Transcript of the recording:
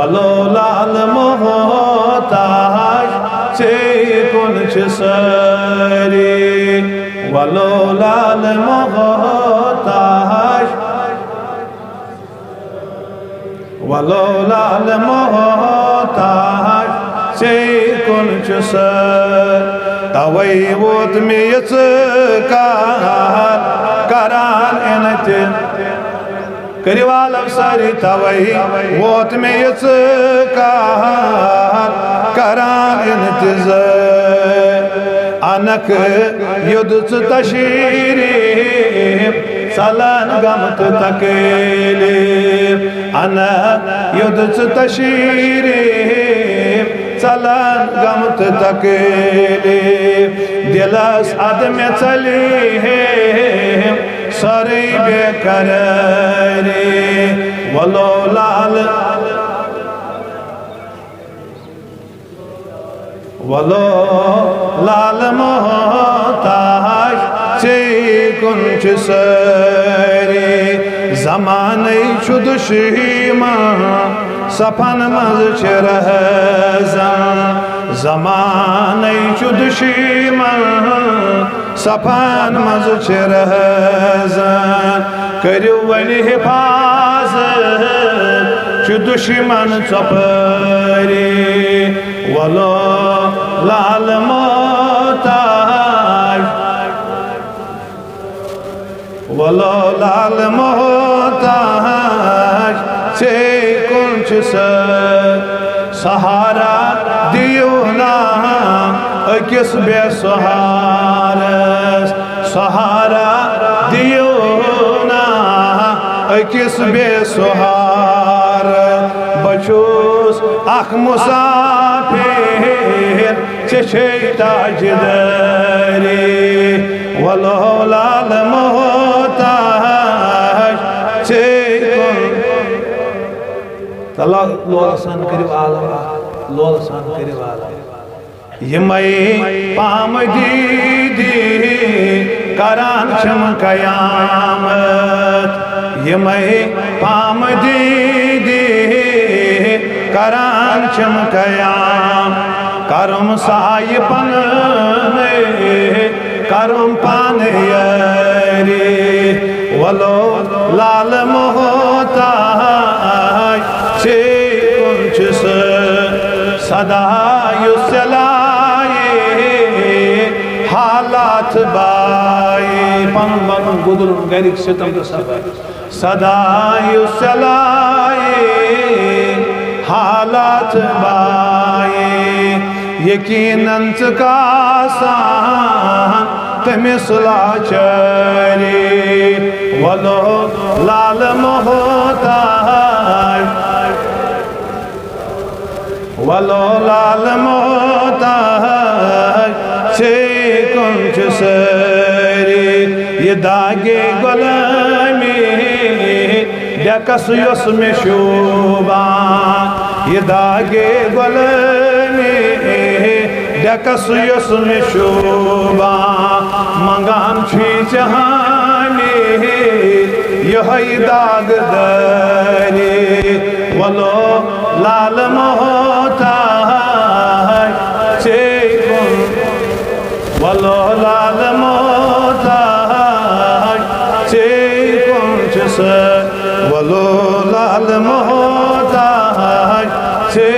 वलो लाल मोहताज से कुछ सारी वलो लाल मोहताज वलो लाल मोहताज से कुछ सारी तवै वोत में यच करान इनत करिवाल सारी तवै वोत में यच करान इंतज़ार अनक युद्ध तशीरी सलन गमत तकेले अनक युद्ध तशीरी सलन गमत तकेले दिलस अदम चली है सारे बेकरारी वलो लाल वलो लाल मोहताज से कुछ सारी ज़माने शुद्ध शीमा सफन मज ज़माने शुद्ध शीमा सफन मज करियो वली हिफाजत दुश्मन चपरी वलो लाल मोहताज वलो लाल मोहताज से कुछ सहारा दियो ना अकिस बेसहारस सहारा दियो ना अकिस बेसहार बचोस अख मुसाफिर छे ताजदारी वलो लाल मोहताज से तला लोलसान करियो आलम लोलसान करियो आलम यमई पाम दीदी करान छम कयामत यमई पाम दीदी करान छम कयाम करम साय पन करम पान यारी वलो लाल मोहताज से कुछ सदा हालात बाई पन बन गुदर गैरिक सितम सदा युसलाए हालात बाई यकीनन का तमिस लाचारी वलो लाल मोहताज वलो लाल मोहताज से कुछ सारी ये दागे गुलामी डकस युस में शोभा ये दागे गुलामी डकस युस में शोभा मंगान छी जहानी यह दागदारी वलो लाल मोहताज से वलो लाल मोहताज से कुछ वलो लाल मोहताज से